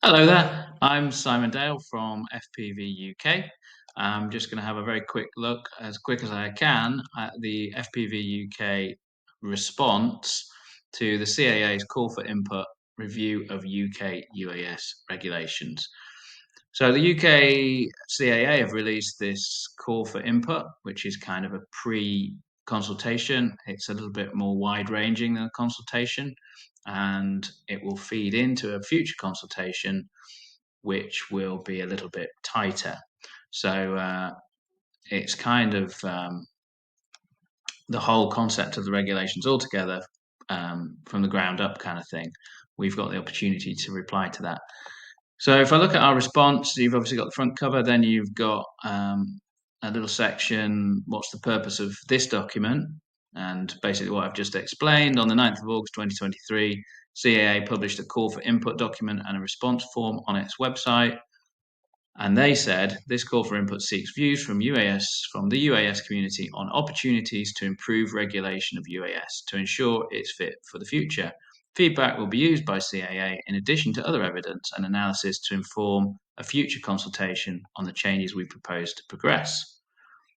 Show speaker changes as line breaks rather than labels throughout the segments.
Hello there, I'm Simon Dale from FPV UK. I'm just going to have a very quick look, as quick as I can, at the FPV UK response to the CAA's call for input review of UK UAS regulations. So the UK CAA have released this call for input, which is kind of a pre-consultation. It's a little bit more wide-ranging than a consultation, and it will feed into a future consultation, which will be a little bit tighter. So it's kind of the whole concept of the regulations altogether from the ground up kind of thing. We've got the opportunity to reply to that. So if I look at our response, you've obviously got the front cover, then you've got a little section, what's the purpose of this document? And basically what I've just explained, on the 9th of August 2023, CAA published a call for input document and a response form on its website. And they said, this call for input seeks views from the UAS community on opportunities to improve regulation of UAS to ensure it's fit for the future. Feedback will be used by CAA in addition to other evidence and analysis to inform a future consultation on the changes we propose to progress.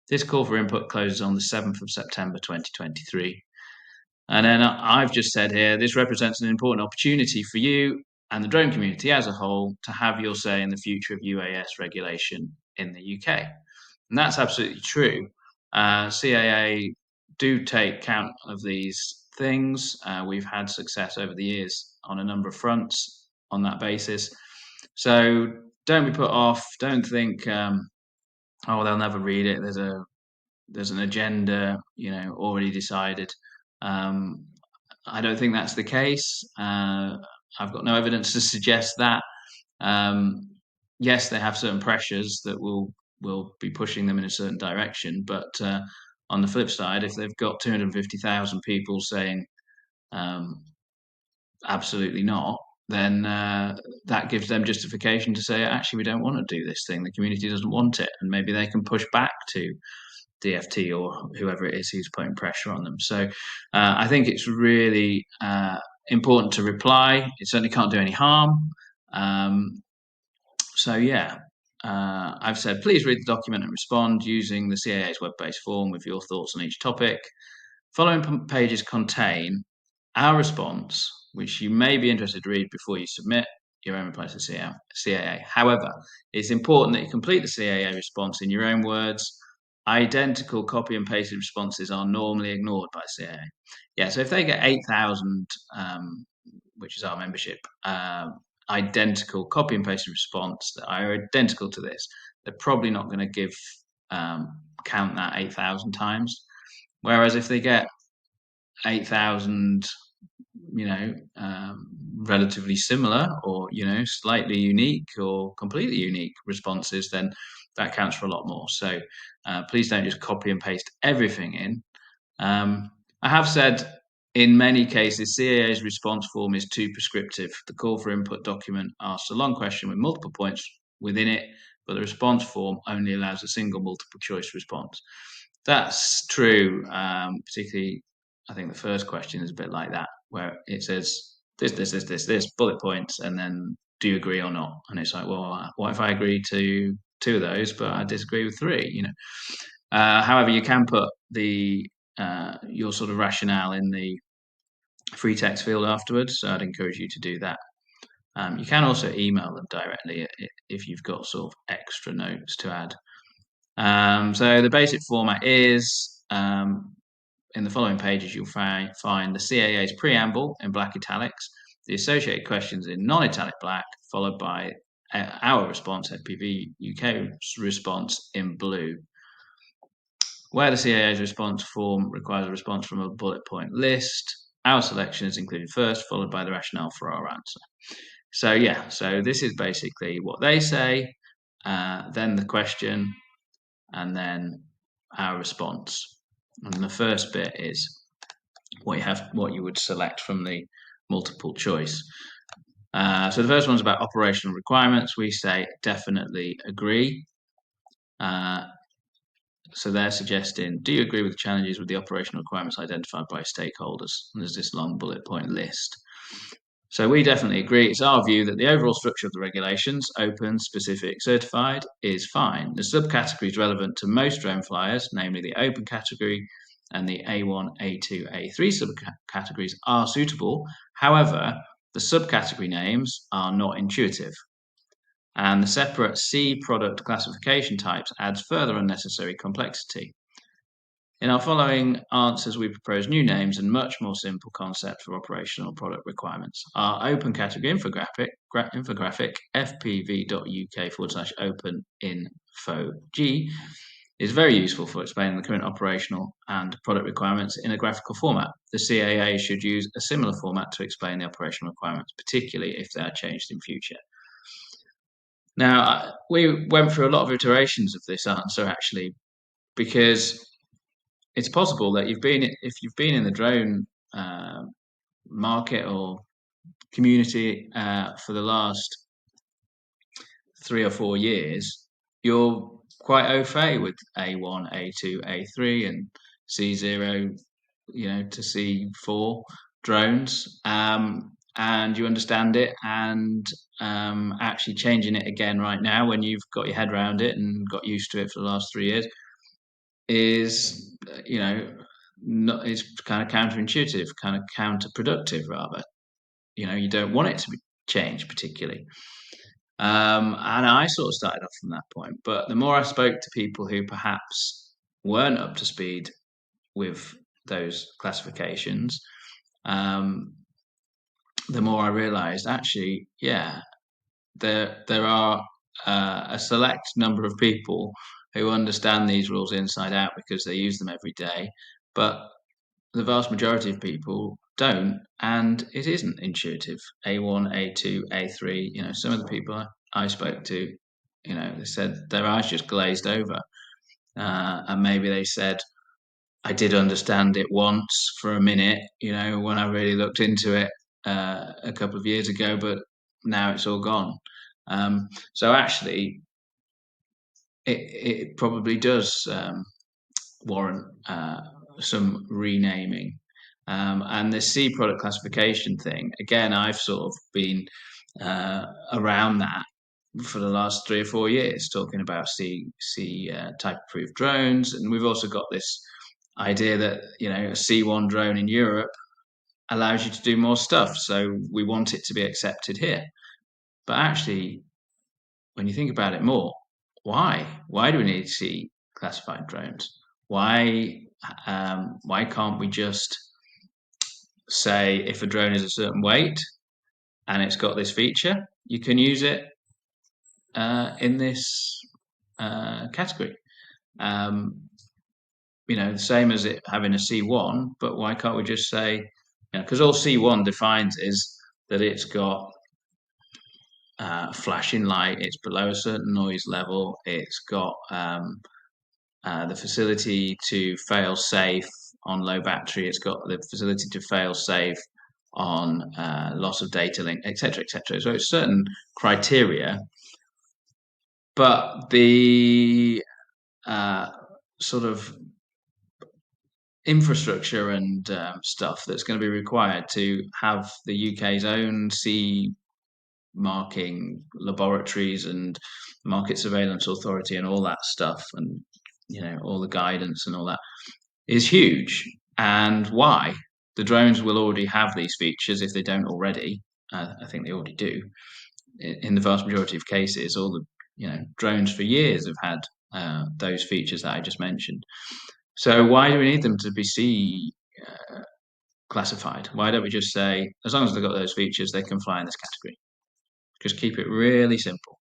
This call for input closes on the 7th of September 2023. And then I've just said here, this represents an important opportunity for you and the drone community as a whole to have your say in the future of UAS regulation in the UK. And that's absolutely true. CAA do take count of these things. We've had success over the years on a number of fronts on that basis. So don't be put off. Don't think, oh, they'll never read it. There's an agenda, already decided. I don't think that's the case. I've got no evidence to suggest that. Yes, they have certain pressures that will be pushing them in a certain direction, but on the flip side, if they've got 250,000 people saying absolutely not, then that gives them justification to say, actually, we don't want to do this thing. The community doesn't want it, and maybe they can push back to DFT or whoever it is who's putting pressure on them. So I think it's really important to reply. It certainly can't do any harm. So yeah, I've said, please read the document and respond using the CAA's web-based form with your thoughts on each topic. Following pages contain our response, which you may be interested to read before you submit your own reply to the CAA. However, it's important that you complete the CAA response in your own words. Identical copy and pasted responses are normally ignored by CAA. Yeah, so if they get 8,000, which is our membership, identical copy and pasted response that are identical to this, they're probably not going to count that 8,000 times. Whereas if they get 8,000, relatively similar or, slightly unique or completely unique responses, then that counts for a lot more. So please don't just copy and paste everything in. I have said in many cases, CAA's response form is too prescriptive. The call for input document asks a long question with multiple points within it, but the response form only allows a single multiple choice response. That's true, particularly I think the first question is a bit like that, where it says this, bullet points, and then do you agree or not? And it's like, well, what if I agree to 2 of those, but I disagree with 3? However, you can put your sort of rationale in the free text field afterwards. So I'd encourage you to do that. You can also email them directly if you've got sort of extra notes to add. So the basic format is, in the following pages, you'll find the CAA's preamble in black italics, the associated questions in non-italic black, followed by our response, FPV UK's response, in blue. Where the CAA's response form requires a response from a bullet point list, our selection is included first, followed by the rationale for our answer. So yeah, so this is basically what they say, then the question, and then our response. And the first bit is what you would select from the multiple choice. So the first one's about operational requirements. We say definitely agree. So they're suggesting, do you agree with the challenges with the operational requirements identified by stakeholders? And there's this long bullet point list. So we definitely agree. It's our view that the overall structure of the regulations, open, specific, certified, is fine. The subcategories relevant to most drone flyers, namely the open category and the A1, A2, A3 subcategories, are suitable. However, the subcategory names are not intuitive. And the separate C product classification types adds further unnecessary complexity. In our following answers, we propose new names and much more simple concepts for operational product requirements. Our open category infographic fpv.uk/open info G is very useful for explaining the current operational and product requirements in a graphical format. The CAA should use a similar format to explain the operational requirements, particularly if they are changed in future. Now, we went through a lot of iterations of this answer actually, because it's possible that if you've been in the drone market or community for the last 3 or 4 years, you're quite au fait with A1, A2, A3, and C0, to C4 drones, and you understand it. And actually changing it again right now, when you've got your head around it and got used to it for the last 3 years, is not is kind of counterintuitive, kind of counterproductive rather. You don't want it to be changed particularly. And I sort of started off from that point, but the more I spoke to people who perhaps weren't up to speed with those classifications, the more I realized actually, yeah, there are a select number of people who understand these rules inside out because they use them every day, but the vast majority of people don't, and it isn't intuitive. A1, A2, A3. Some of the people I spoke to, they said their eyes just glazed over, and maybe they said, "I did understand it once for a minute, when I really looked into it a couple of years ago, but now it's all gone." So actually, it probably does warrant some renaming. And the C product classification thing, again, I've sort of been around that for the last 3 or 4 years, talking about C type approved drones, and we've also got this idea that a C1 drone in Europe allows you to do more stuff, so we want it to be accepted here. But actually, when you think about it more, why? Why do we need C classified drones? Why can't we just say if a drone is a certain weight and it's got this feature, you can use it in this category? The same as it having a C1, but why can't we just say, because all C1 defines is that it's got flashing light, it's below a certain noise level, it's got the facility to fail safe on low battery, it's got the facility to fail safe on loss of data link, etc., etc. So it's certain criteria, but the sort of infrastructure and stuff that's going to be required to have the UK's own C marking laboratories and market surveillance authority and all that stuff, and all the guidance and all that is huge. And why? The drones will already have these features if they don't already. I think they already do. In the vast majority of cases, all the drones for years have had those features that I just mentioned. So why do we need them to be C classified? Why don't we just say, as long as they've got those features, they can fly in this category? Just keep it really simple.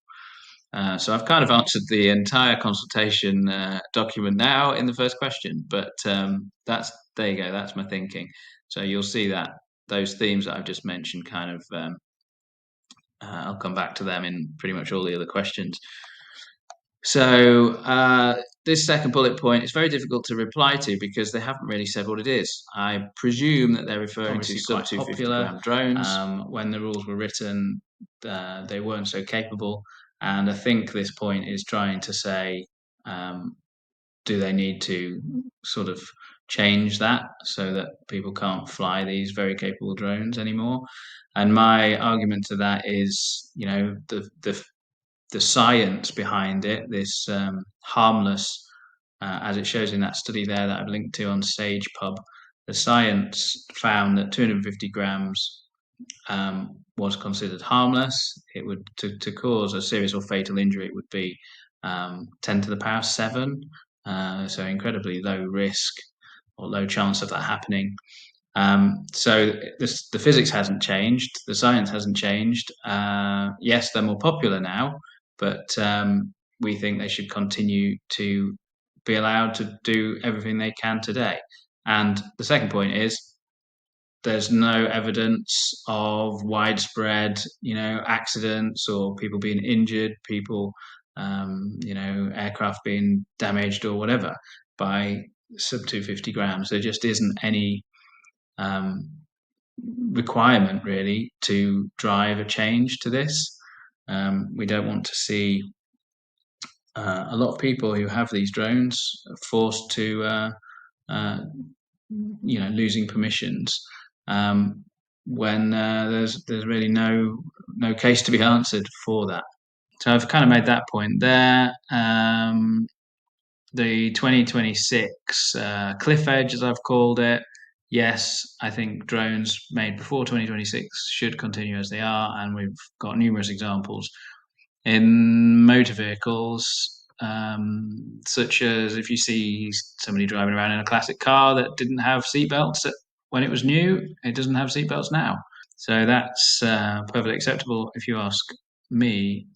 So I've kind of answered the entire consultation document now in the first question, but there you go. That's my thinking. So you'll see that those themes that I've just mentioned kind of I'll come back to them in pretty much all the other questions. So this second bullet point is very difficult to reply to because they haven't really said what it is. I presume that they're referring to sub 250 gram drones. When the rules were written, they weren't so capable. And I think this point is trying to say, do they need to sort of change that so that people can't fly these very capable drones anymore. And my argument to that is, the science behind it, this harmless, as it shows in that study there that I've linked to on SagePub, the science found that 250 grams was considered harmless. It would to cause a serious or fatal injury, it would be 10 to the power 7, so incredibly low risk or low chance of that happening. So the physics hasn't changed, the science hasn't changed. Yes, they're more popular now, but we think they should continue to be allowed to do everything they can today. And the second point is there's no evidence of widespread, accidents or people being injured, aircraft being damaged or whatever by sub 250 grams. There just isn't any requirement really to drive a change to this. We don't want to see a lot of people who have these drones forced to losing permissions when there's really no case to be answered for that. So I've kind of made that point there. The 2026 cliff edge, as I've called it. Yes, I think drones made before 2026 should continue as they are, and we've got numerous examples in motor vehicles, such as if you see somebody driving around in a classic car that didn't have seatbelts when it was new, it doesn't have seatbelts now. So that's perfectly acceptable if you ask me.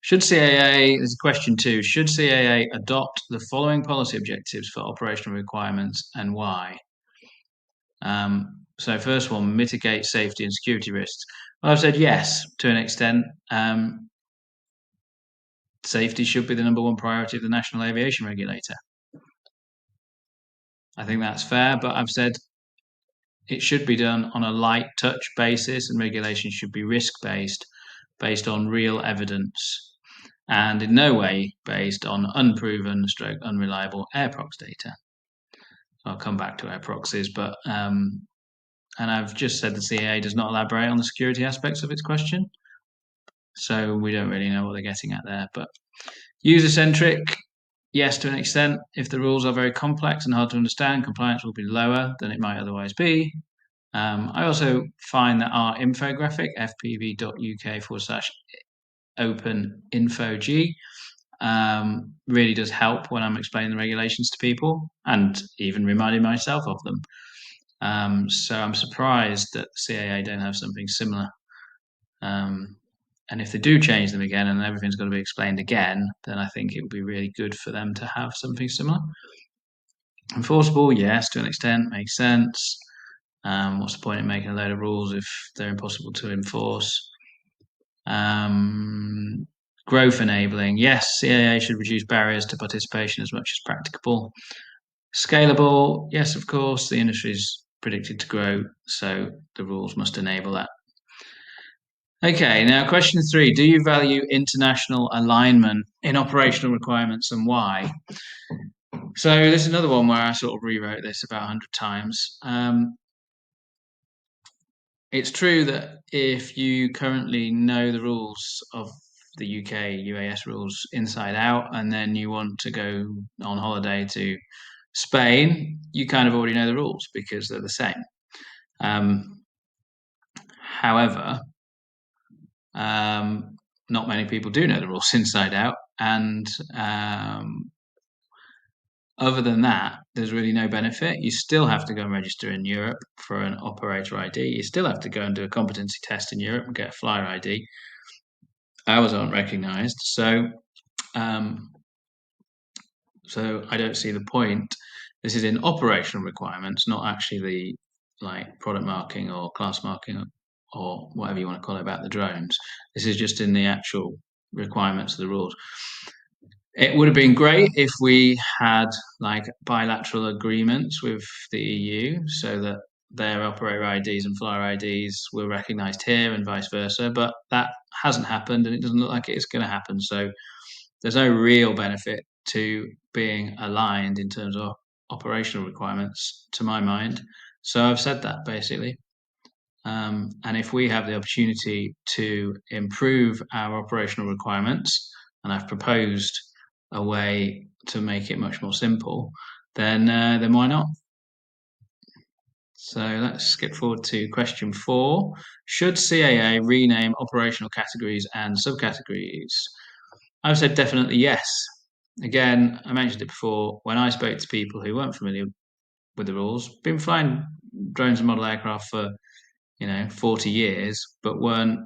Should CAA, there's a question too, should CAA adopt the following policy objectives for operational requirements and why? So first one, mitigate safety and security risks. Well, I've said yes, to an extent. Safety should be the number one priority of the National Aviation Regulator. I think that's fair, but I've said it should be done on a light touch basis, and regulation should be risk-based, based on real evidence, and in no way based on unproven / unreliable airprox data. I'll come back to airproxes, but and I've just said the CAA does not elaborate on the security aspects of its question, so we don't really know what they're getting at there. But user-centric, yes, to an extent. If the rules are very complex and hard to understand, compliance will be lower than it might otherwise be. I also find that our infographic, fpv.uk/open-infog, really does help when I'm explaining the regulations to people and even reminding myself of them. So I'm surprised that CAA don't have something similar. And if they do change them again and everything's got to be explained again, then I think it would be really good for them to have something similar. Enforceable, yes, to an extent, makes sense. What's the point in making a load of rules if they're impossible to enforce? Growth enabling, yes, CAA should reduce barriers to participation as much as practicable. Scalable, yes, of course, the industry is predicted to grow, so the rules must enable that. Okay, now question 3. Do you value international alignment in operational requirements and why? So this is another one where I sort of rewrote this about 100 times. It's true that if you currently know the rules of the UK UAS rules inside out, and then you want to go on holiday to Spain, you kind of already know the rules because they're the same. However, not many people do know the rules inside out, and other than that, there's really no benefit. You still have to go and register in Europe for an operator ID. You still have to go and do a competency test in Europe and get a flyer ID. Ours aren't recognised, so I don't see the point. This is in operational requirements, not actually the product marking or class marking or whatever you want to call it about the drones. This is just in the actual requirements of the rules. It would have been great if we had bilateral agreements with the EU so that their operator IDs and flyer IDs were recognised here and vice versa, but that hasn't happened and it doesn't look like it's going to happen. So there's no real benefit to being aligned in terms of operational requirements, to my mind. So I've said that basically. And if we have the opportunity to improve our operational requirements, and I've proposed a way to make it much more simple, then why not? So let's skip forward to question 4. Should CAA rename operational categories and subcategories? I've said definitely yes. Again, I mentioned it before, when I spoke to people who weren't familiar with the rules, been flying drones and model aircraft for 40 years, but weren't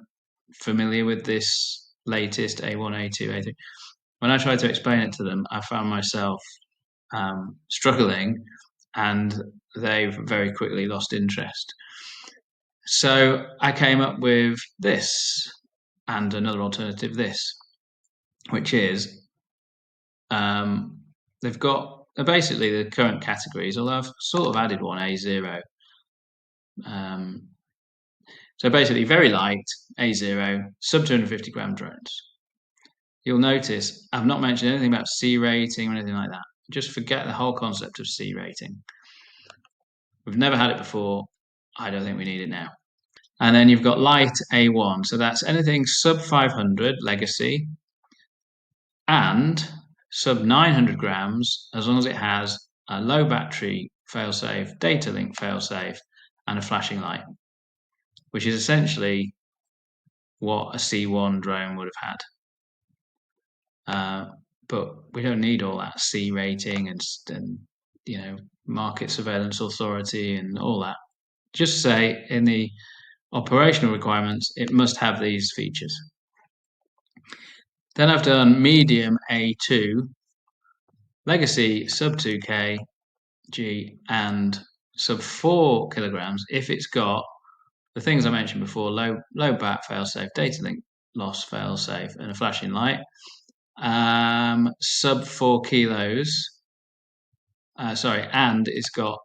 familiar with this latest A1, A2, A3. When I tried to explain it to them, I found myself struggling, and they've very quickly lost interest. So I came up with this and another alternative, this, which is they've got basically the current categories, although I've sort of added one, A0. So basically very light, A0, sub 250 gram drones. You'll notice I've not mentioned anything about C rating or anything like that. Just forget the whole concept of C rating. We've never had it before. I don't think we need it now. And then you've got light A1. So that's anything sub 500 legacy and sub 900 grams, as long as it has a low battery failsafe, data link failsafe, and a flashing light, which is essentially what a C1 drone would have had. But we don't need all that C rating and market surveillance authority and all that. Just say in the operational requirements, it must have these features. Then I've done medium A2, legacy sub 2K, G, and sub 4 kilograms if it's got the things I mentioned before: low bat failsafe, data link loss failsafe, and a flashing light. Sub 4 kilos. And it's got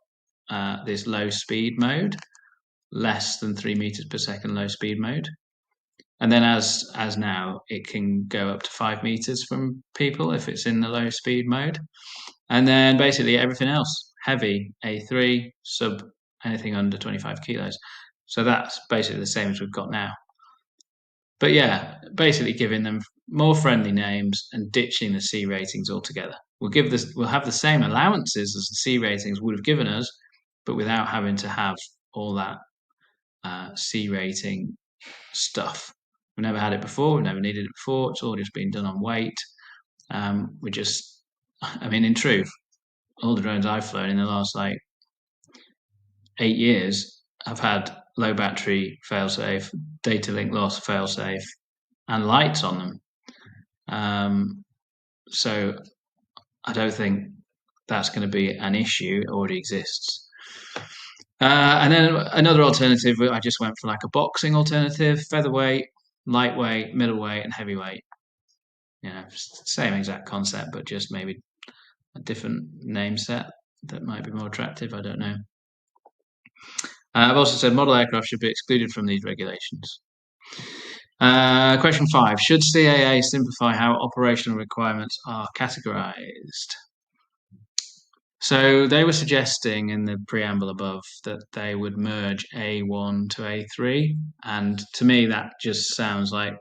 this low speed mode, less than 3 meters per second low speed mode. And then as now, it can go up to 5 meters from people if it's in the low speed mode. And then basically everything else, heavy, A3, sub anything under 25 kilos. So that's basically the same as we've got now. But yeah, basically giving them more friendly names and ditching the C ratings altogether. We'll have the same allowances as the C ratings would have given us, but without having to have all that C rating stuff. We've never had it before. We've never needed it before. It's all just been done on weight. In truth, all the drones I've flown in the last 8 years have had low battery failsafe, data link loss failsafe, and lights on them. So I don't think that's going to be an issue. It already exists. And then another alternative, I just went for a boxing alternative: featherweight, lightweight, middleweight, and heavyweight. Same exact concept, but just maybe a different name set that might be more attractive. I don't know. I've also said model aircraft should be excluded from these regulations. Question 5. Should CAA simplify how operational requirements are categorized? So they were suggesting in the preamble above that they would merge A1 to A3. And to me, that just sounds like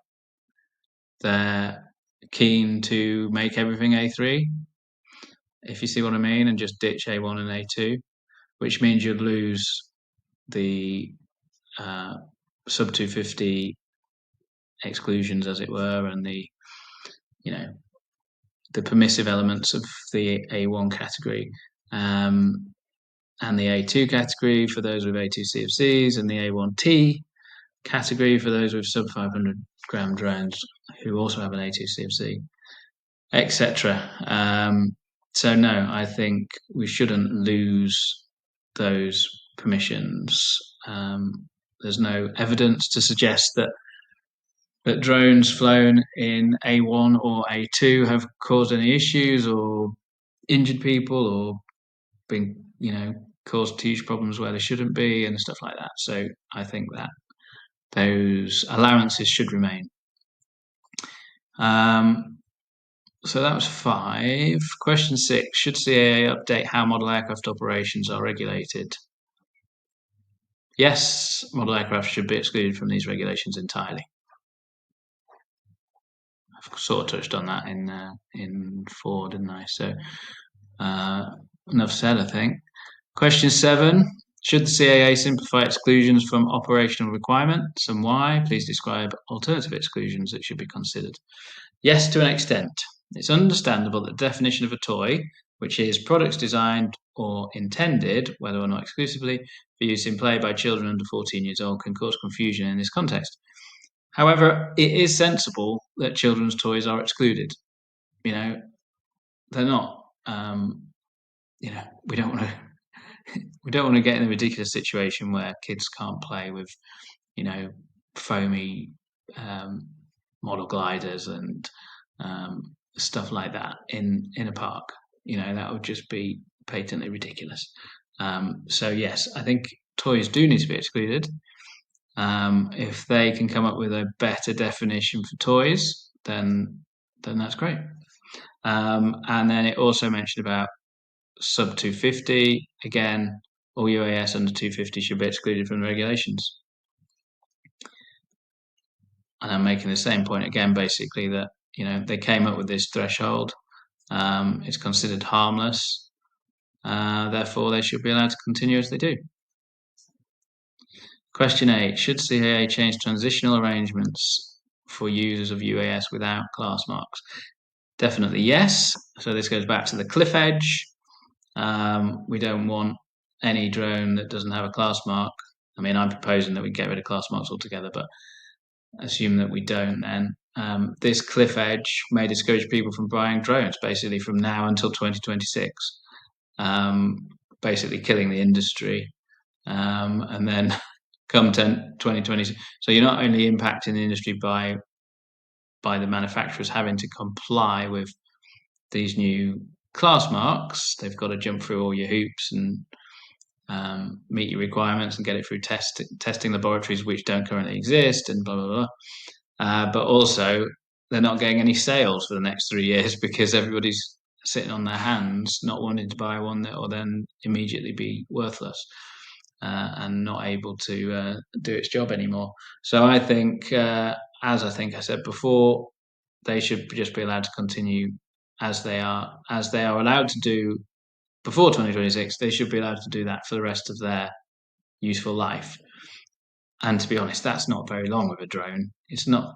they're keen to make everything A3, if you see what I mean, and just ditch A1 and A2, which means you'd lose the sub 250 exclusions, as it were, and the permissive elements of the A1 category, and the A2 category for those with A2 CFCs, and the A1T category for those with sub 500 gram drones who also have an A2 CFC, etc. So no, I think we shouldn't lose those permissions. There's no evidence to suggest that drones flown in A1 or A2 have caused any issues or injured people or been, caused huge problems where they shouldn't be and stuff like that. So I think that those allowances should remain. So that was 5. Question 6. Should CAA update how model aircraft operations are regulated? Yes, model aircraft should be excluded from these regulations entirely. I've sort of touched on that in 4, didn't I? So enough said, I think. Question 7. Should the CAA simplify exclusions from operational requirements, and why? Please describe alternative exclusions that should be considered. Yes, to an extent. It's understandable that the definition of a toy, which is products designed or intended, whether or not exclusively, for use in play by children under 14 years old, can cause confusion in this context. However, it is sensible that children's toys are excluded. They're not. We don't want to. We don't want to get in a ridiculous situation where kids can't play with, foamy model gliders and stuff like that in a park. That would just be patently ridiculous. So yes, I think toys do need to be excluded. If they can come up with a better definition for toys, then that's great. And then it also mentioned about sub 250. Again, all UAS under 250 should be excluded from the regulations. And I'm making the same point again, basically, that they came up with this threshold. It's considered harmless. Therefore, they should be allowed to continue as they do. Question 8. Should CAA change transitional arrangements for users of UAS without class marks? Definitely yes. So this goes back to the cliff edge. We don't want any drone that doesn't have a class mark. I mean, I'm proposing that we get rid of class marks altogether, but assume that we don't then. This cliff edge may discourage people from buying drones, basically from now until 2026, basically killing the industry. And then come 2020, so you're not only impacting the industry by the manufacturers having to comply with these new class marks. They've got to jump through all your hoops and meet your requirements and get it through testing laboratories which don't currently exist, and blah blah blah. But also, they're not getting any sales for the next 3 years because everybody's sitting on their hands, not wanting to buy one that will then immediately be worthless and not able to do its job anymore. So I think, as I think I said before, they should just be allowed to continue as they are allowed to do before 2026. They should be allowed to do that for the rest of their useful life. And to be honest, that's not very long with a drone. It's not,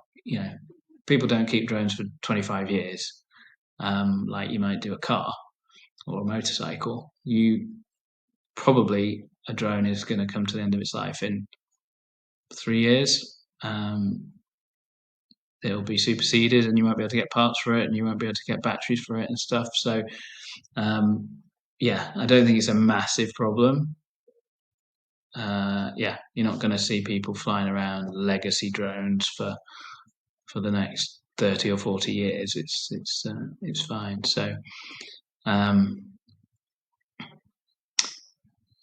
people don't keep drones for 25 years, like you might do a car or a motorcycle. A drone is going to come to the end of its life in 3 years. It'll be superseded, and you won't be able to get parts for it, and you won't be able to get batteries for it and stuff. So, I don't think it's a massive problem. You're not going to see people flying around legacy drones for the next 30 or 40 years. It's fine. So,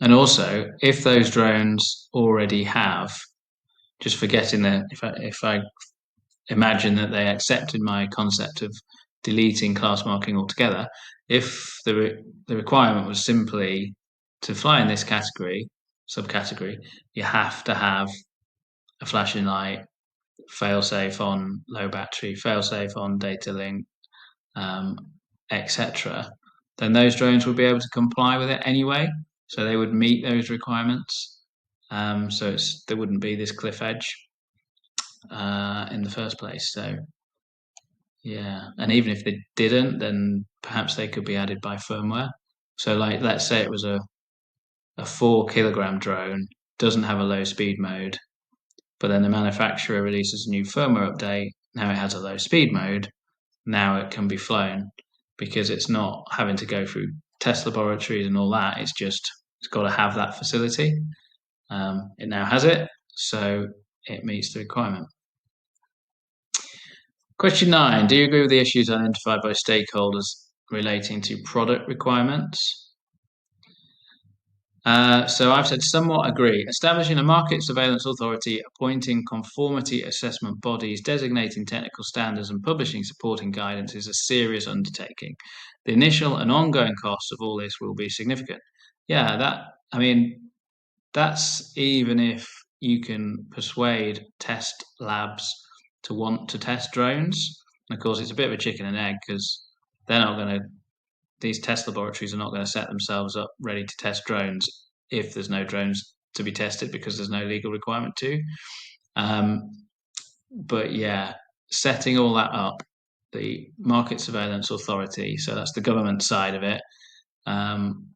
and also, if those drones already have, just forgetting that if I imagine that they accepted my concept of deleting class marking altogether, if the requirement was simply to fly in this subcategory, you have to have a flashing light, fail-safe on low battery, fail-safe on data link, etc., then those drones would be able to comply with it anyway. So they would meet those requirements. So there wouldn't be this cliff edge in the first place. So yeah, and even if they didn't, then perhaps they could be added by firmware. So like, let's say it was a 4 kilogram drone, doesn't have a low speed mode, but then the manufacturer releases a new firmware update. Now it has a low speed mode. Now it can be flown because it's not having to go through test laboratories and all that. It's got to have that facility. It now has it, so it meets the requirement. Question 9. Do you agree with the issues identified by stakeholders relating to product requirements? So I've said somewhat agree. Establishing a market surveillance authority, appointing conformity assessment bodies, designating technical standards, and publishing supporting guidance is a serious undertaking. The initial and ongoing costs of all this will be significant. Yeah, I mean, that's even if you can persuade test labs to want to test drones. And of course, it's a bit of a chicken and egg because they're not going to these test laboratories are not going to set themselves up ready to test drones if there's no drones to be tested because there's no legal requirement to. Um, but yeah, setting all that up, the Market Surveillance Authority, so that's the government side of it, um,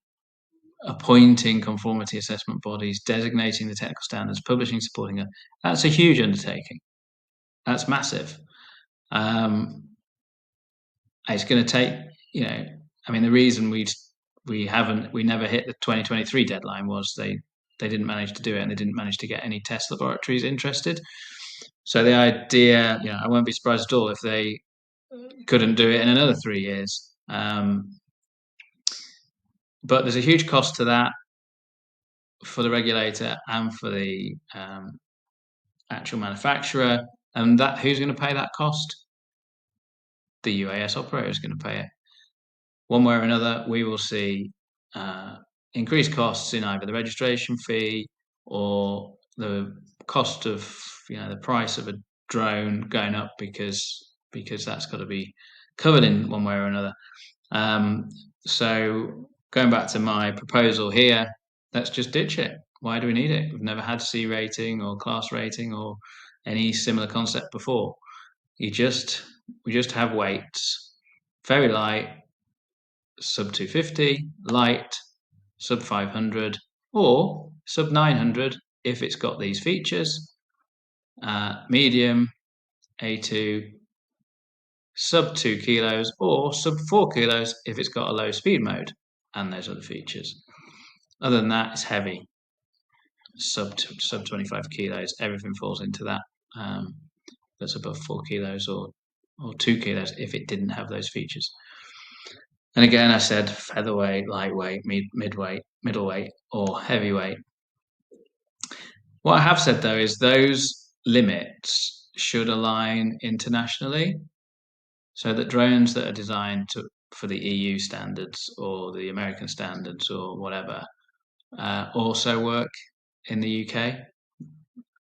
appointing conformity assessment bodies, designating the technical standards, publishing, supporting them, that's a huge undertaking. That's massive. Um, it's going to take, I mean, the reason we never hit the 2023 deadline was they didn't manage to do it and they didn't manage to get any test laboratories interested. So the idea, I won't be surprised at all if they couldn't do it in another 3 years. But there's a huge cost to that for the regulator and for the actual manufacturer. And that who's going to pay that cost? The UAS operator is going to pay it. One way or another, we will see increased costs in either the registration fee or the cost of the price of a drone going up because that's got to be covered in one way or another. So going back to my proposal here, let's just ditch it. Why do we need it? We've never had C rating or class rating or any similar concept before. We just have weights, very light, sub 250, light, sub 500, or sub 900 if it's got these features, medium, A2, sub 2 kilos, or sub 4 kilos if it's got a low speed mode and those other features. Other than that, it's heavy, sub 25 kilos. Everything falls into that. That's above 4 kilos or 2 kilos if it didn't have those features. And again, I said featherweight, lightweight, midweight, middleweight, or heavyweight. What I have said though is those limits should align internationally so that drones that are designed for the EU standards or the American standards or whatever also work in the UK.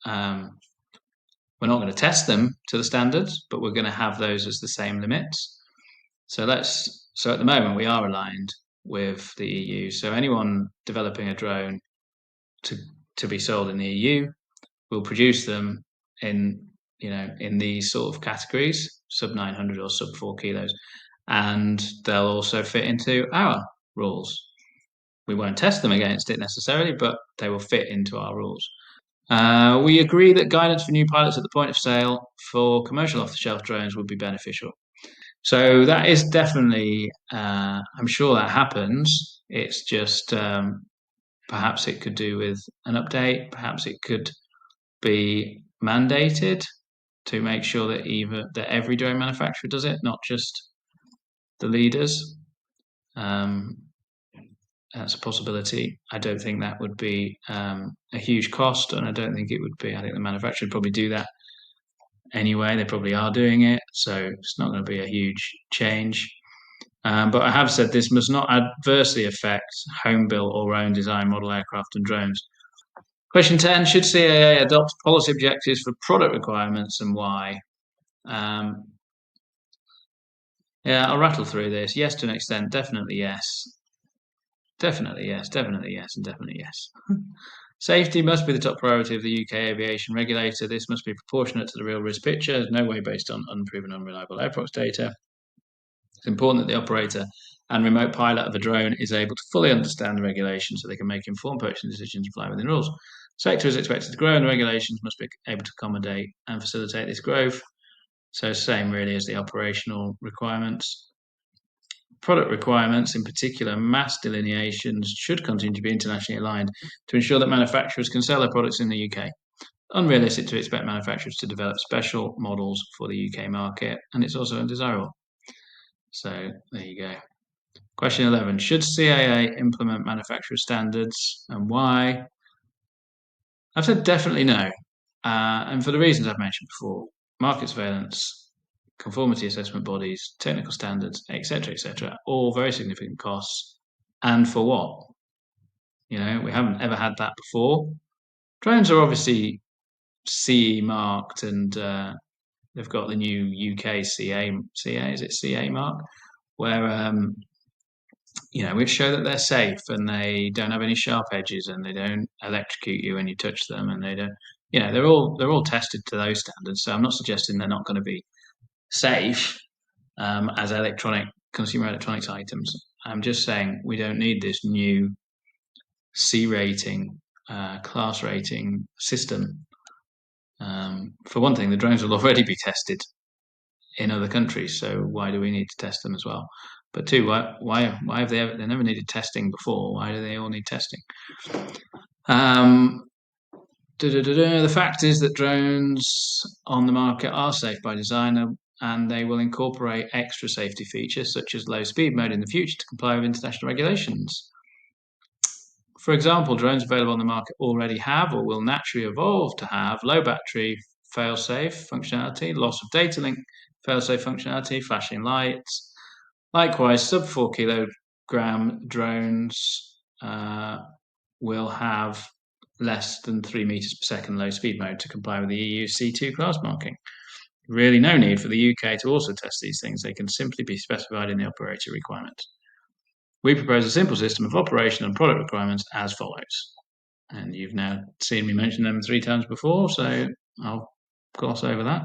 We're not going to test them to the standards, but we're going to have those as the same limits. So at the moment we are aligned with the EU. So anyone developing a drone to be sold in the EU will produce them in these sort of categories, sub 900 or sub 4 kilos, and they'll also fit into our rules. We won't test them against it necessarily, but they will fit into our rules. We agree that guidance for new pilots at the point of sale for commercial off-the-shelf drones would be beneficial. So that is definitely, I'm sure that happens. It's just perhaps it could do with an update. Perhaps it could be mandated to make sure that every drone manufacturer does it, not just the leaders. That's a possibility. I don't think that would be a huge cost, and I don't think it would be. I think the manufacturer would probably do that anyway. They probably are doing it, so it's not going to be a huge change. But I have said this must not adversely affect home-built or own design model aircraft and drones. Question 10, should CAA adopt policy objectives for product requirements and why? Yeah, I'll rattle through this. Yes, to an extent, definitely yes. Definitely yes, definitely yes, and definitely yes. Safety must be the top priority of the UK aviation regulator. This must be proportionate to the real risk picture. There's no way based on unproven, unreliable airprox data. It's important that the operator and remote pilot of a drone is able to fully understand the regulations so they can make informed purchasing decisions and fly within rules. Sector is expected to grow and the regulations must be able to accommodate and facilitate this growth. So same really as the operational requirements. Product requirements, in particular mass delineations, should continue to be internationally aligned to ensure that manufacturers can sell their products in the UK. Unrealistic to expect manufacturers to develop special models for the UK market, and it's also undesirable. So there you go. Question 11. Should CAA implement manufacturer standards and why? I've said definitely no. And for the reasons I've mentioned before, market surveillance, conformity assessment bodies, technical standards, etc., all very significant costs. And for what? We haven't ever had that before. Drones are obviously CE marked, and they've got the new UK CA, is it CA mark, where which show that they're safe and they don't have any sharp edges and they don't electrocute you when you touch them, and they don't. They're all tested to those standards. So I'm not suggesting they're not going to be safe as consumer electronics items. I'm just saying we don't need this new C rating, class rating system. For one thing, the drones will already be tested in other countries, so why do we need to test them as well? But two, why have they never needed testing before? Why do they all need testing? The fact is that drones on the market are safe by design, and they will incorporate extra safety features such as low speed mode in the future to comply with international regulations. For example, drones available on the market already have or will naturally evolve to have low battery fail-safe functionality, loss of data link fail-safe functionality, flashing lights. Likewise, sub 4 kilogram drones will have less than 3 meters per second low speed mode to comply with the EU C2 class marking. Really no need for the UK to also test these things. They can simply be specified in the operator requirement. We propose a simple system of operation and product requirements as follows. And you've now seen me mention them 3 times before, so I'll gloss over that.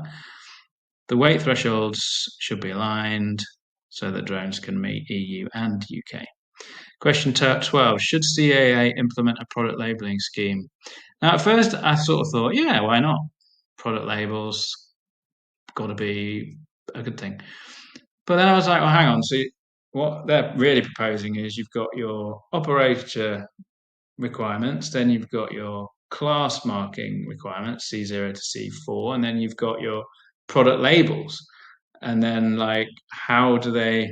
The weight thresholds should be aligned so that drones can meet EU and UK. Question 12. Should CAA implement a product labeling scheme? Now, at first, I sort of thought, yeah, why not? Product labels got to be a good thing. But then I was like, well, hang on. So what they're really proposing is you've got your operator requirements, then you've got your class marking requirements, C0 to C4, and then you've got your product labels. And then, like, they're going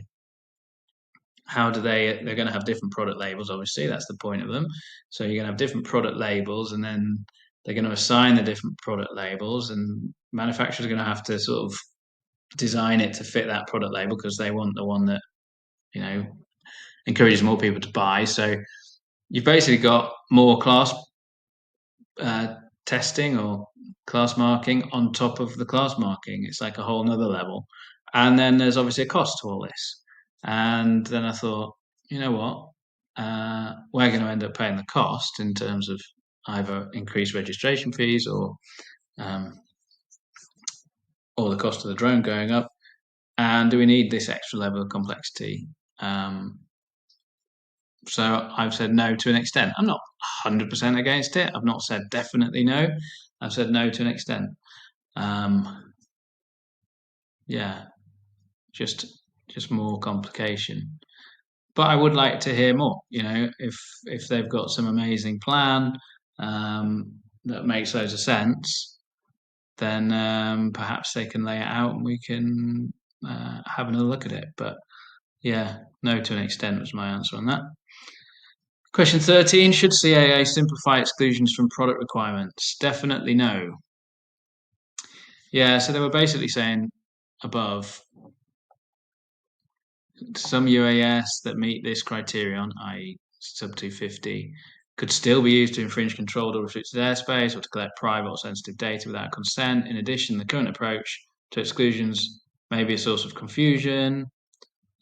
to have different product labels, obviously. That's the point of them. So you're going to have different product labels, and then they're going to assign the different product labels, and manufacturers are going to have to sort of design it to fit that product label because they want the one that encourages more people to buy. So you've basically got more class testing or class marking on top of the class marking. It's like a whole nother level. And then there's obviously a cost to all this. And then I thought, you know what? We're going to end up paying the cost in terms of either increased registration fees or the cost of the drone going up. And do we need this extra level of complexity? So I've said no to an extent. I'm not 100% against it. I've not said definitely no. I've said no to an extent. Yeah, just more complication. But I would like to hear more. If they've got some amazing plan that makes loads of sense, then perhaps they can lay it out and we can have another look at it. But yeah, no to an extent was my answer on that. Question 13. Should CAA simplify exclusions from product requirements? Definitely no. Yeah, so they were basically saying above, some UAS that meet this criterion, i.e. sub 250, could still be used to infringe controlled or restricted airspace or to collect private or sensitive data without consent. In addition, the current approach to exclusions may be a source of confusion.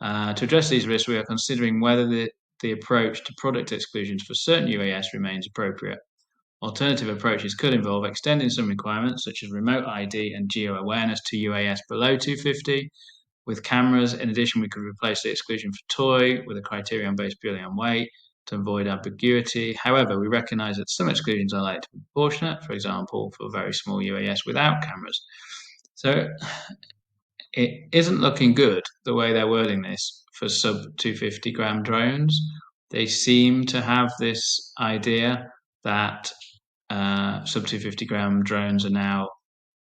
To address these risks, we are considering whether the approach to product exclusions for certain UAS remains appropriate. Alternative approaches could involve extending some requirements, such as remote ID and geo-awareness, to UAS below 250 with cameras. In addition, we could replace the exclusion for toy with a criterion based purely on weight to avoid ambiguity. However, we recognise that some exclusions are likely to be proportionate, for example, for very small UAS without cameras. So it isn't looking good the way they're wording this for sub 250 gram drones. They seem to have this idea that sub 250 gram drones are now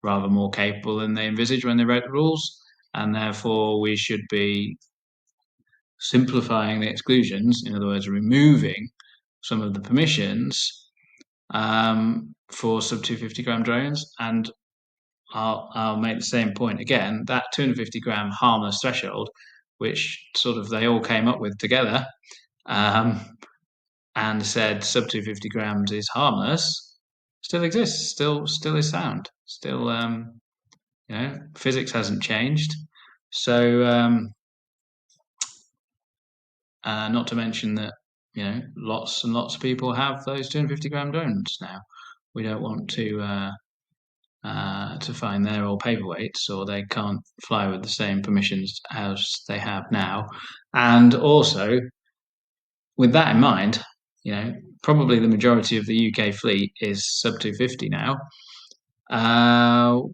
rather more capable than they envisaged when they wrote the rules, and therefore we should be simplifying the exclusions, in other words, removing some of the permissions for sub 250-gram drones. And I'll make the same point again, that 250-gram harmless threshold, which sort of they all came up with together, and said sub 250 grams is harmless, still exists, still is sound, still physics hasn't changed. So not to mention that lots and lots of people have those 250-gram drones now. We don't want to find they're all paperweights or they can't fly with the same permissions as they have now. And also, with that in mind, probably the majority of the UK fleet is sub 250 now.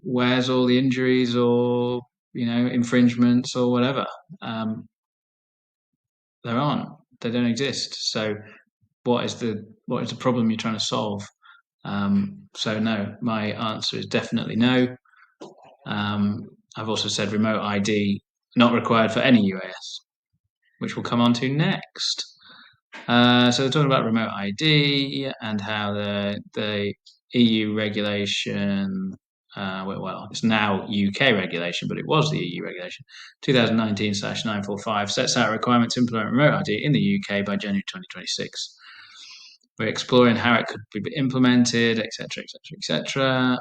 Where's all the injuries or infringements or whatever? There aren't. They don't exist. So what is the problem you're trying to solve? So no, my answer is definitely no. I've also said remote ID not required for any UAS, which we'll come on to next. So they're talking about remote ID and how the EU regulation, well, it's now UK regulation, but it was the EU regulation, 2019/945, sets out a requirement to implement remote ID in the UK by January 2026. We're exploring how it could be implemented, etc., etc., etc.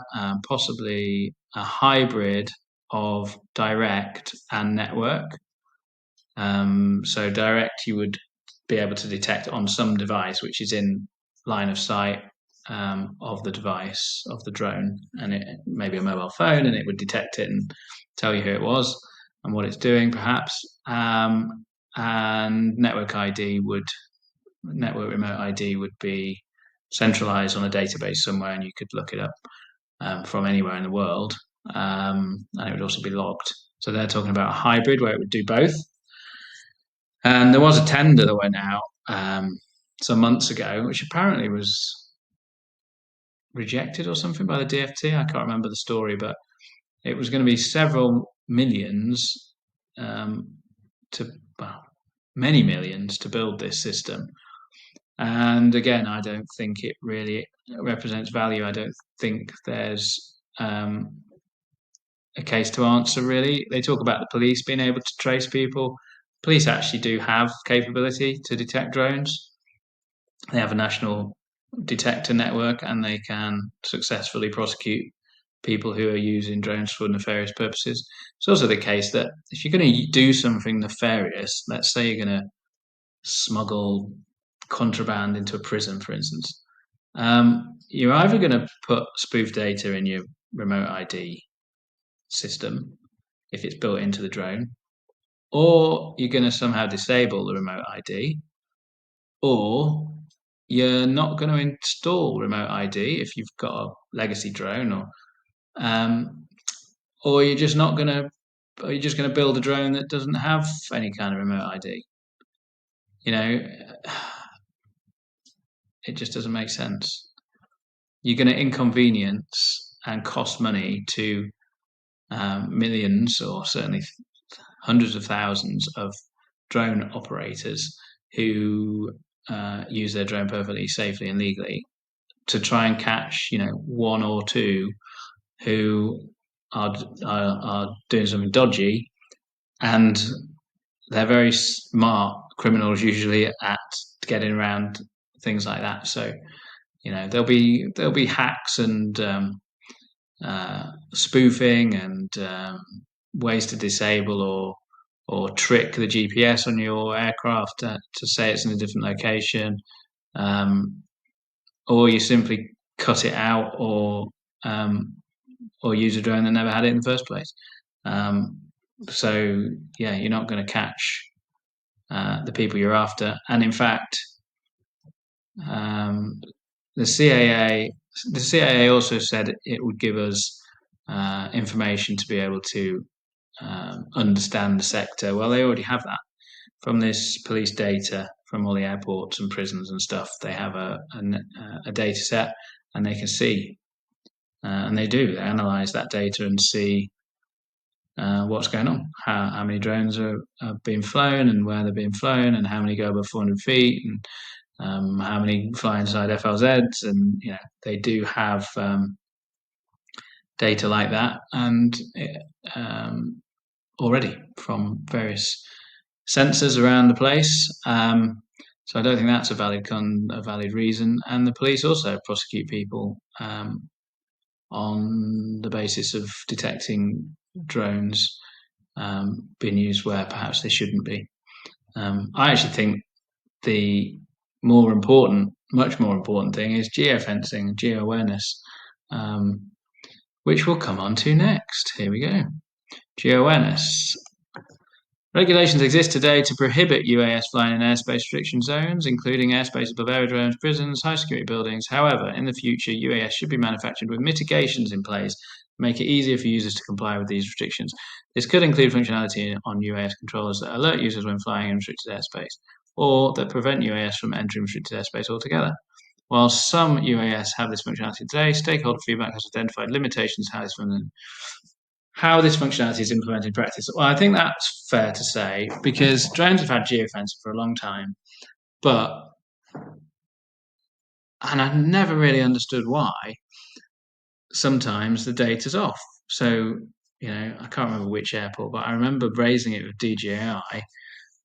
Possibly a hybrid of direct and network. So direct, you would be able to detect on some device which is in line of sight of the device, of the drone, and it maybe a mobile phone, and it would detect it and tell you who it was and what it's doing, perhaps. And network remote ID would be centralized on a database somewhere, and you could look it up from anywhere in the world, and it would also be logged. So they're talking about a hybrid where it would do both. And there was a tender that went out some months ago, which apparently was rejected or something by the DFT. I can't remember the story, but it was going to be several millions many millions to build this system. And again, I don't think it really represents value. I don't think there's a case to answer, really. They talk about the police being able to trace people. Police actually do have capability to detect drones. They have a national detector network, and they can successfully prosecute people who are using drones for nefarious purposes. It's also the case that if you're going to do something nefarious, let's say you're going to smuggle contraband into a prison, for instance, you're either going to put spoof data in your remote ID system if it's built into the drone, or you're going to somehow disable the remote ID, or you're not going to install remote ID if you've got a legacy drone, or you're just not going to, or you're just going to build a drone that doesn't have any kind of remote ID. It just doesn't make sense. You're going to inconvenience and cost money to millions, or certainly hundreds of thousands of drone operators who use their drone perfectly safely and legally, to try and catch one or two who are doing something dodgy, and they're very smart criminals usually at getting around things like that. So there'll be hacks and spoofing and ways to disable or trick the GPS on your aircraft to say it's in a different location, or you simply cut it out, or use a drone that never had it in the first place. So yeah, you're not going to catch the people you're after. And in fact, the CAA also said it would give us information to be able to understand the sector. Well, they already have that from this police data from all the airports and prisons and stuff. They have a data set, and they can see, and they analyze that data and see what's going on, how many drones are being flown and where they're being flown, and how many go above 400 feet, and how many fly inside FLZs, and they do have data like that, and already from various sensors around the place. So I don't think that's a valid reason. And the police also prosecute people on the basis of detecting drones being used where perhaps they shouldn't be. I actually think the much more important thing is geofencing and geo-awareness, which we'll come on to next. Here we go. Geo-awareness. Regulations exist today to prohibit UAS flying in airspace restriction zones, including airspace above aerodromes, prisons, high security buildings. However, in the future, UAS should be manufactured with mitigations in place to make it easier for users to comply with these restrictions. This could include functionality on UAS controllers that alert users when flying in restricted airspace, or that prevent UAS from entering restricted airspace altogether. While some UAS have this functionality today, stakeholder feedback has identified limitations how this functionality is implemented in practice. Well, I think that's fair to say because drones have had geofencing for a long time, and I've never really understood why sometimes the data's off. So, I can't remember which airport, but I remember raising it with DJI,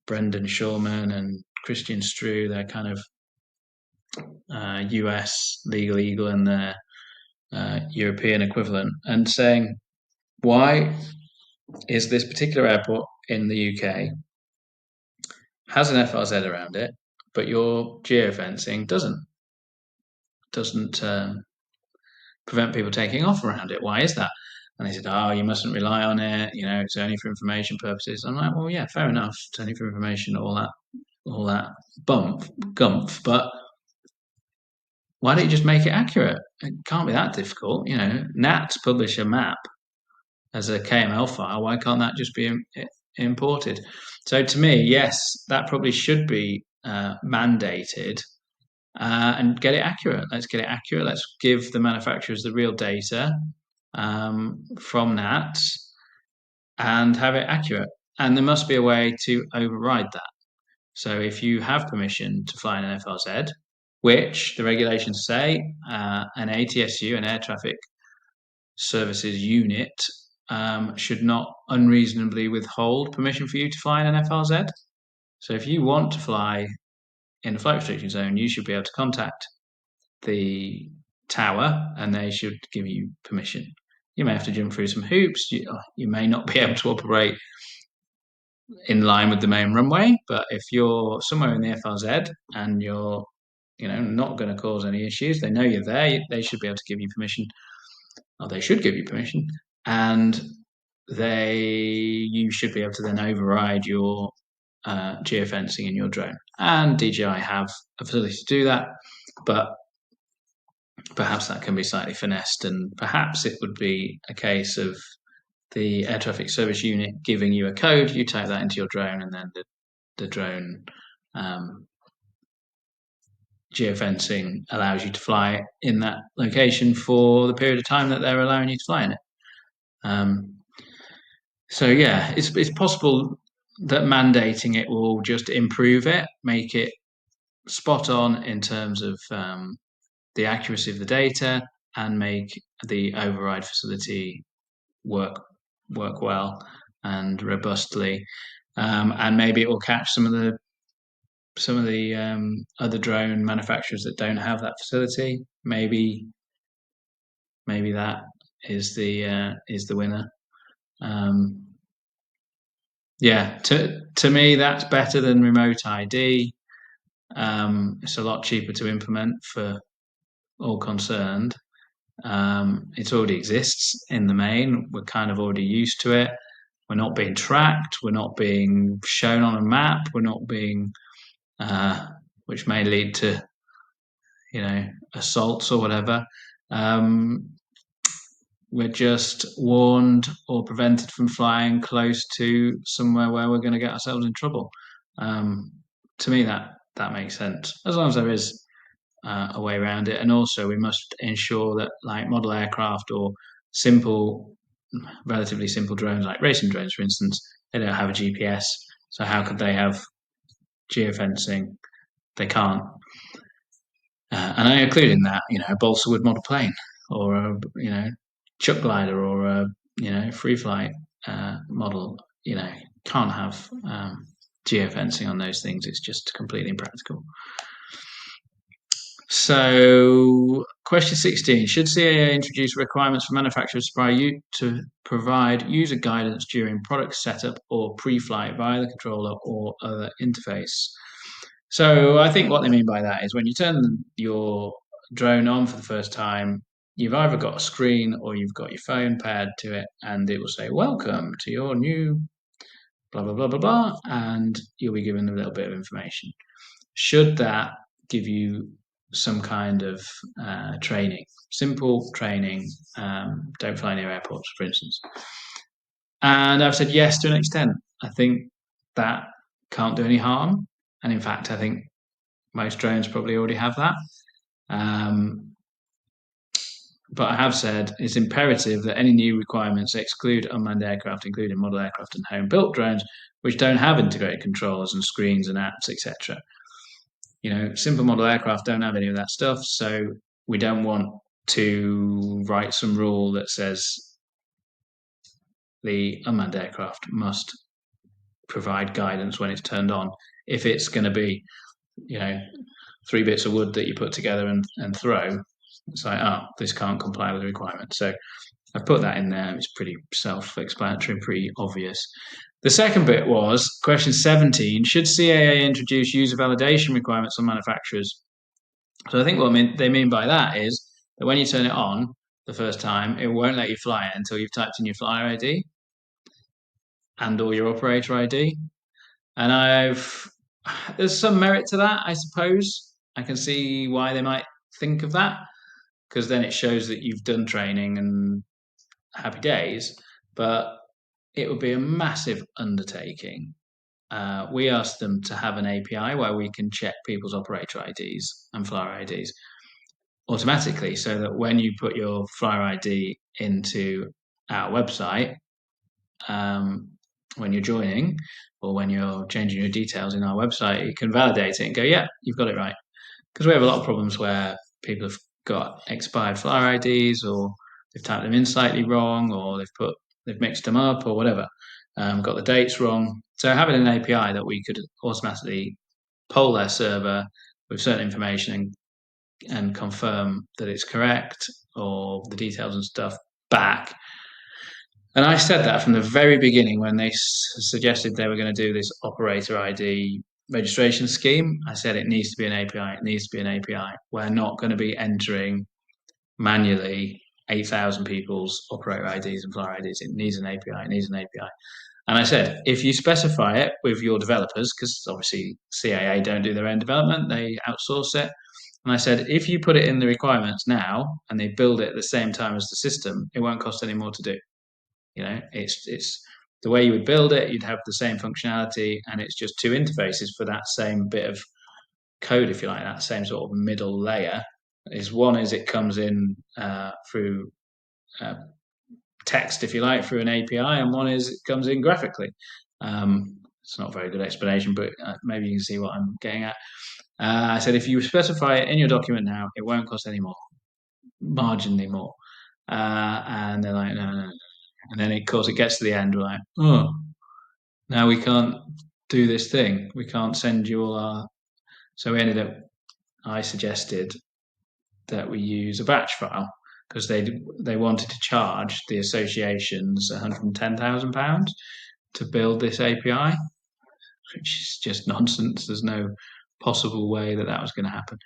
Brendan Shawman and Christian Strew, their kind of US Legal Eagle and their European equivalent, and saying, why is this particular airport in the UK has an FRZ around it, but your geofencing doesn't prevent people taking off around it? Why is that? And they said, "Oh, you mustn't rely on it. It's only for information purposes." I'm like, "Well, yeah, fair enough. It's only for information, all that gumph. But why don't you just make it accurate? It can't be that difficult. NATs publish a map as a KML file. Why can't that just be imported?" So to me, yes, that probably should be mandated and get it accurate. Let's get it accurate. Let's give the manufacturers the real data from that and have it accurate. And there must be a way to override that. So if you have permission to fly in an FLZ, which the regulations say an ATSU, an air traffic services unit, should not unreasonably withhold permission for you to fly in an FLZ. So if you want to fly in a flight restriction zone, you should be able to contact the tower and they should give you permission. You may have to jump through some hoops. You may not be able to operate in line with the main runway, but if you're somewhere in the FLZ and you're not going to cause any issues, they know you're there, they should be able to give you permission, or they should give you permission, and you should be able to then override your geofencing in your drone. And DJI have a facility to do that, but perhaps that can be slightly finessed, and perhaps it would be a case of the air traffic service unit giving you a code, you type that into your drone, and then the drone geofencing allows you to fly in that location for the period of time that they're allowing you to fly in it. So yeah, it's possible that mandating it will just improve it, make it spot on in terms of the accuracy of the data, and make the override facility work well and robustly, and maybe it will catch some of the other drone manufacturers that don't have that facility. Maybe that is the winner. Yeah, to me that's better than remote ID. It's a lot cheaper to implement for all concerned. It already exists in the main. We're kind of already used to it. We're not being tracked. We're not being shown on a map. We're not being, which may lead to, assaults or whatever. We're just warned or prevented from flying close to somewhere where we're going to get ourselves in trouble. To me, that makes sense, as long as there is a way around it. And also, we must ensure that, like model aircraft or simple relatively simple drones like racing drones, for instance, they don't have a GPS. So how could they have geofencing? They can't. And I include in that, a balsa wood model plane, or a chuck glider, or a free flight model. Can't have geofencing on those things. It's just completely impractical. So, question 16. Should CAA introduce requirements for manufacturers to provide user guidance during product setup or pre-flight via the controller or other interface? So, I think what they mean by that is when you turn your drone on for the first time, you've either got a screen or you've got your phone paired to it, and it will say, "Welcome to your new blah, blah, blah, blah, blah," and you'll be given a little bit of information. Should that give you some kind of training, simple training? Don't fly near airports, for instance. And I've said yes to an extent. I think that can't do any harm. And in fact, I think most drones probably already have that. But I have said it's imperative that any new requirements exclude unmanned aircraft, including model aircraft and home-built drones, which don't have integrated controllers and screens and apps, etc. Simple model aircraft don't have any of that stuff, so we don't want to write some rule that says the unmanned aircraft must provide guidance when it's turned on. If it's going to be, 3 bits of wood that you put together and throw, it's like, oh, this can't comply with the requirement. So I've put that in there. It's pretty self-explanatory, pretty obvious. The second bit was question 17. Should CAA introduce user validation requirements on manufacturers? So I think what they mean by that is that when you turn it on the first time, it won't let you fly it until you've typed in your flyer ID and or your operator ID. And there's some merit to that, I suppose. I can see why they might think of that, because then it shows that you've done training and happy days. But it would be a massive undertaking. We asked them to have an API where we can check people's operator IDs and flyer IDs automatically, so that when you put your flyer ID into our website, when you're joining or when you're changing your details in our website, you can validate it and go, yeah, you've got it right. Because we have a lot of problems where people have got expired flyer IDs, or they've typed them in slightly wrong, or they've mixed them up, or whatever, got the dates wrong. So having an API that we could automatically poll their server with certain information and confirm that it's correct, or the details and stuff back. And I said that from the very beginning when they suggested they were going to do this operator ID registration scheme. I said it needs to be an API. It needs to be an API. We're not going to be entering manually 8,000 people's operator IDs and flyer IDs. It needs an API. It needs an API. And I said, if you specify it with your developers, because obviously CAA don't do their own development, they outsource it. And I said, if you put it in the requirements now and they build it at the same time as the system, it won't cost any more to do. It's the way you would build it. You'd have the same functionality, and it's just 2 interfaces for that same bit of code, if you like, that same sort of middle layer. One is it comes in through text, if you like, through an API, and one is it comes in graphically. It's not a very good explanation, but maybe you can see what I'm getting at. I said, if you specify it in your document now, it won't cost any more, marginally more. And they're like, no. And then, of course, it gets to the end, we're like, oh, now we can't do this thing. We can't send you all our... So I suggested that we use a batch file, because they wanted to charge the associations £110,000 to build this API, which is just nonsense. There's no possible way that was going to happen.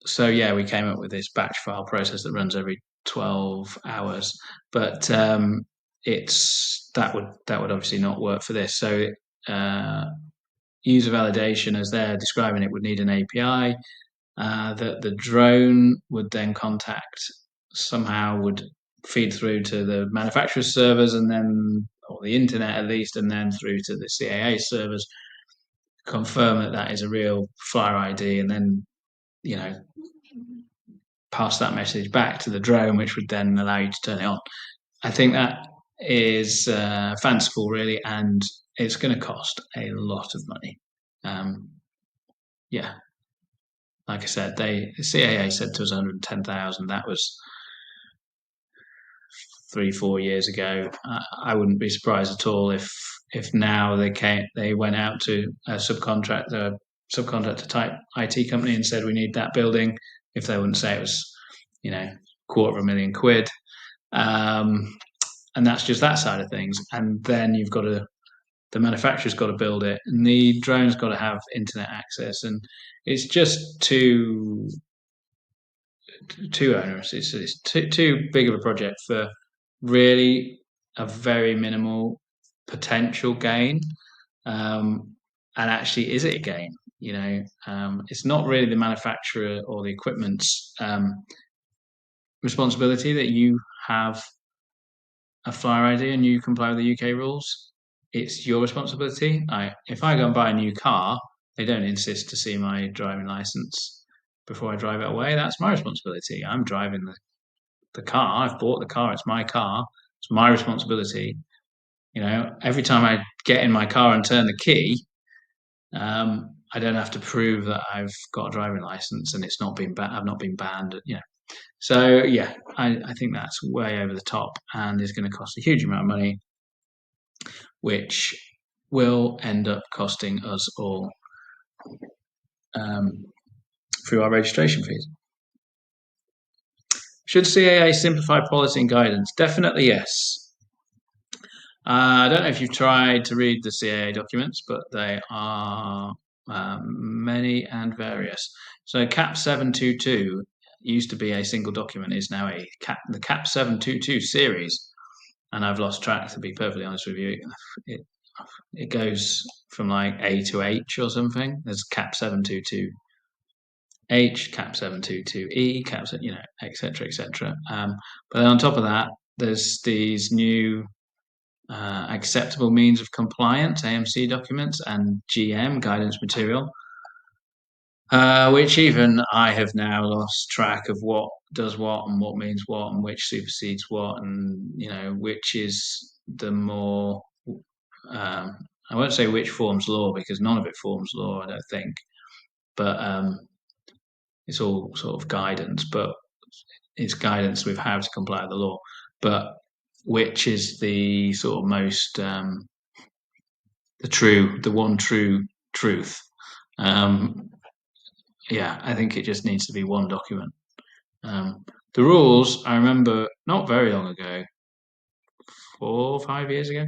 So yeah, we came up with this batch file process that runs every 12 hours, but that would obviously not work for this. So user validation, as they're describing it, would need an API that the drone would then contact, somehow would feed through to the manufacturer's servers, and then, or the internet at least, and then through to the CAA servers, confirm that is a real flyer ID, and then pass that message back to the drone, which would then allow you to turn it on. I think that is fanciful, really, and it's going to cost a lot of money. Yeah, like I said, the CAA said to us 110,000. That was 3-4 years ago. I wouldn't be surprised at all if now they went out to a subcontractor type IT company and said we need that building. If they wouldn't say it was, £250,000 and that's just that side of things. And then the manufacturer's got to build it, and the drone's got to have internet access, and it's just too onerous. It's too big of a project for really a very minimal potential gain. And actually, is it a gain? It's not really the manufacturer or the equipment's responsibility that you have a flyer ID and you comply with the UK rules. It's your responsibility. If I go and buy a new car, they don't insist to see my driving license before I drive it away. That's my responsibility. I'm driving the car. I've bought the car. It's my car. It's my responsibility. Every time I get in my car and turn the key, I don't have to prove that I've got a driving license and it's not been I've not been banned. So yeah, I think that's way over the top and is going to cost a huge amount of money, which will end up costing us all through our registration fees. Should CAA simplify policy and guidance? Definitely yes. I don't know if you've tried to read the CAA documents, but they are many and various. So CAP 722 used to be a single document, is now the CAP 722 series, and I've lost track, to be perfectly honest with you. It goes from like A to H or something. There's CAP 722 H, CAP 722 E, CAP, etc., etc. But then on top of that, there's these new acceptable means of compliance, AMC documents, and GM, guidance material, which even I have now lost track of what does what and what means what and which supersedes what, and which is the more I won't say which forms law, because none of it forms law, I don't think, but it's all sort of guidance, but it's guidance with how to comply with the law. But which is the sort of most the one true truth? Yeah, I think it just needs to be one document. The rules, I remember not very long ago, 4 or 5 years ago,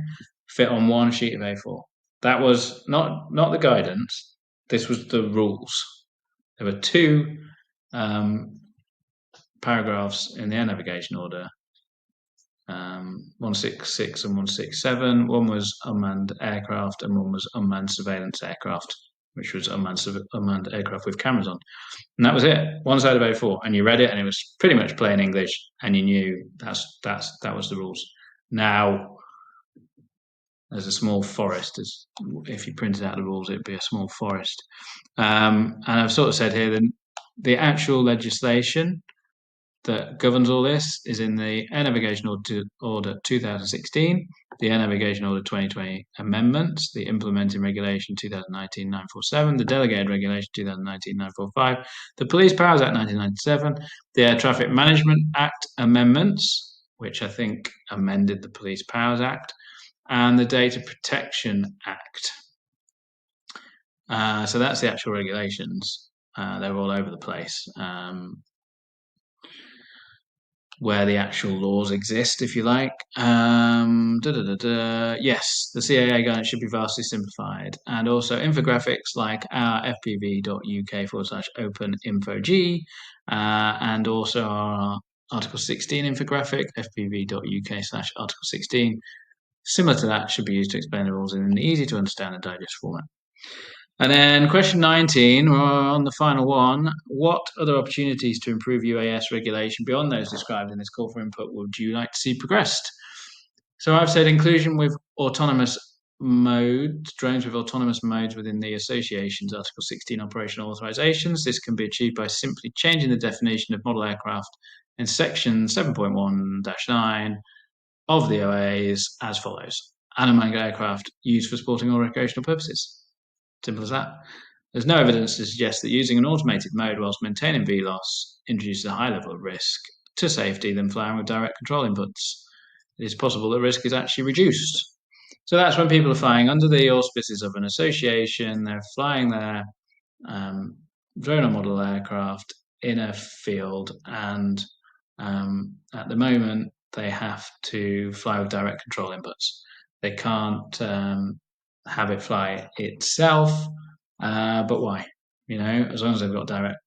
fit on one sheet of A4. That was not the guidance. This was the rules. There were two paragraphs in the air navigation order, 166 and 167. One was unmanned aircraft and one was unmanned surveillance aircraft, which was unmanned aircraft with cameras on. And that was it. One side of A4, and you read it, and it was pretty much plain English, and you knew that was the rules. Now there's a small forest. If you printed out the rules, it'd be a small forest. And I've sort of said here that the actual legislation that governs all this is in the Air Navigation Order 2016, the Air Navigation Order 2020 amendments, the Implementing Regulation 2019-947, the Delegated Regulation 2019-945, the Police Powers Act 1997, the Air Traffic Management Act amendments, which I think amended the Police Powers Act, and the Data Protection Act. So that's the actual regulations. They're all over the place. Where the actual laws exist, if you like. Yes, the CAA guidance should be vastly simplified. And also infographics like our fpv.uk/open-infog, and also our Article 16 infographic, fpv.uk/Article 16. Similar to that, should be used to explain the rules in an easy to understand and digest format. And then question 19, on the final one, what other opportunities to improve UAS regulation beyond those described in this call for input would you like to see progressed? So I've said inclusion with autonomous drones with autonomous modes within the association's Article 16 operational authorizations. This can be achieved by simply changing the definition of model aircraft in section 7.1-9 of the OAs as follows. Unmanned aircraft used for sporting or recreational purposes. Simple as that. There's no evidence to suggest that using an automated mode whilst maintaining VLOS introduces a high level of risk to safety than flying with direct control inputs. It is possible that risk is actually reduced. So that's when people are flying under the auspices of an association. They're flying their drone or model aircraft in a field, and at the moment they have to fly with direct control inputs. They can't have it fly itself, but why? As long as they've got direct,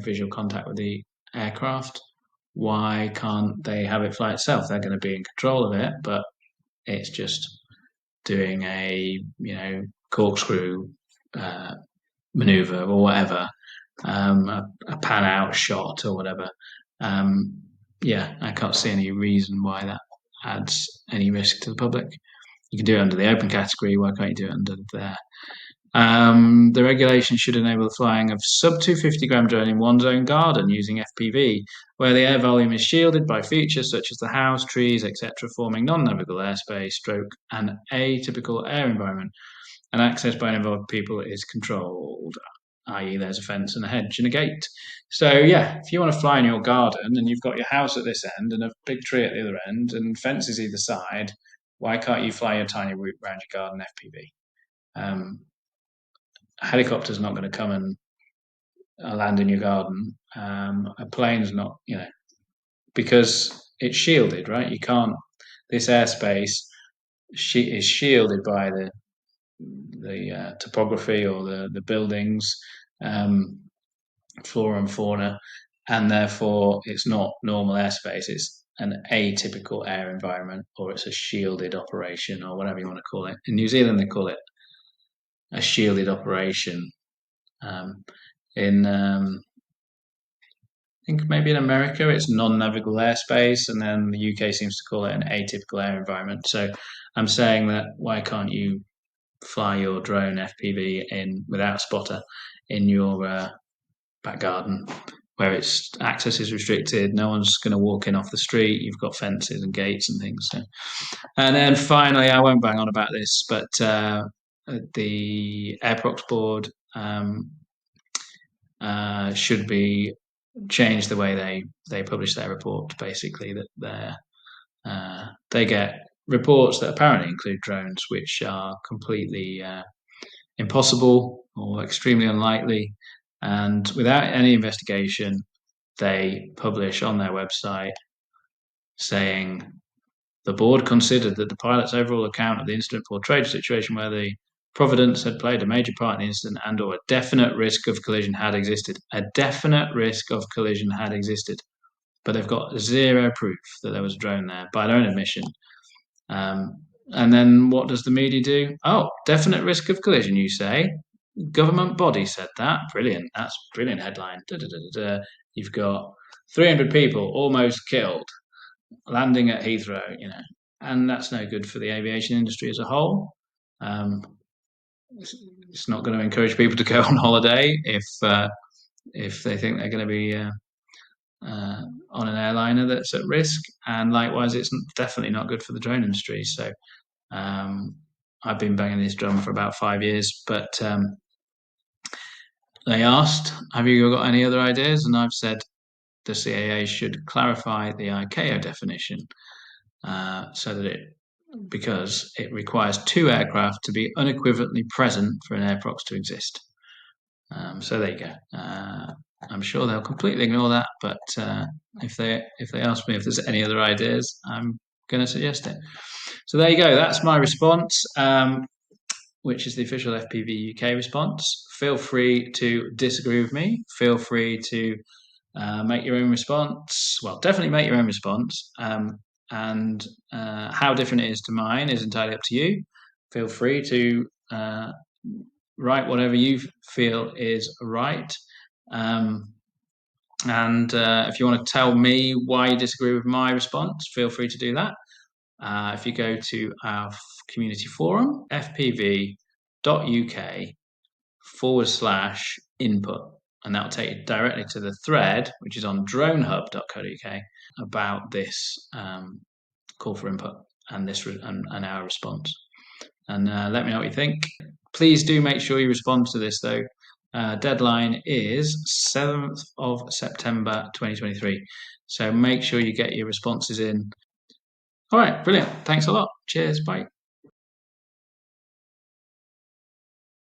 visual contact with the aircraft, why can't they have it fly itself? They're going to be in control of it, but it's just doing a corkscrew maneuver or whatever, a pan out shot or whatever. I can't see any reason why that adds any risk to the public. You can do it under the open category. Why can't you do it under there? The regulation should enable the flying of sub 250 gram drone in one's own garden using FPV, where the air volume is shielded by features such as the house, trees, etc., forming non-navigable airspace, stroke, an atypical air environment, and access by uninvolved people is controlled, i.e. there's a fence and a hedge and a gate. So if you want to fly in your garden and you've got your house at this end and a big tree at the other end and fences either side, why can't you fly your tiny route around your garden FPV? A helicopter's not going to come and land in your garden. A plane's not, because it's shielded, right? You can't. This airspace is shielded by the topography or the buildings, flora and fauna, and therefore it's not normal airspace. It's an atypical air environment, or it's a shielded operation, or whatever you want to call it. In New Zealand, they call it a shielded operation. I think maybe in America it's non-navigable airspace, and then the UK seems to call it an atypical air environment. So I'm saying that why can't you fly your drone FPV in without a spotter in your back garden, where its access is restricted, no one's going to walk in off the street, you've got fences and gates and things. So. And then finally, I won't bang on about this, but the Airprox board should be changed the way they publish their report. Basically, that they get reports that apparently include drones, which are completely impossible or extremely unlikely, and without any investigation, they publish on their website saying the board considered that the pilot's overall account of the incident portrayed a situation where the Providence had played a major part in the incident and or a definite risk of collision had existed. A definite risk of collision had existed. But they've got zero proof that there was a drone there by their own admission. And then what does the media do? Oh, definite risk of collision, you say? Government body said that. Brilliant. That's a brilliant headline. Da, da, da, da, da. You've got 300 people almost killed landing at Heathrow, and that's no good for the aviation industry as a whole. It's not going to encourage people to go on holiday if they think they're going to be on an airliner that's at risk, and likewise, it's definitely not good for the drone industry. So I've been banging this drum for about 5 years, but they asked, "Have you got any other ideas?" And I've said the CAA should clarify the ICAO definition so that because it requires 2 aircraft to be unequivocally present for an Airprox to exist. So there you go. I'm sure they'll completely ignore that, but if they ask me if there's any other ideas, I'm going to suggest it. So there you go. That's my response, which is the official FPV UK response. Feel free to disagree with me. Feel free to make your own response. Well, definitely make your own response. And how different it is to mine is entirely up to you. Feel free to write whatever you feel is right. And if you want to tell me why you disagree with my response, feel free to do that. If you go to our community forum, fpv.uk/input, and that'll take you directly to the thread, which is on dronehub.co.uk, about this call for input and our response. And let me know what you think. Please do make sure you respond to this, though. Deadline is 7th of September 2023. So make sure you get your responses in. All right, brilliant. Thanks a lot. Cheers. Bye.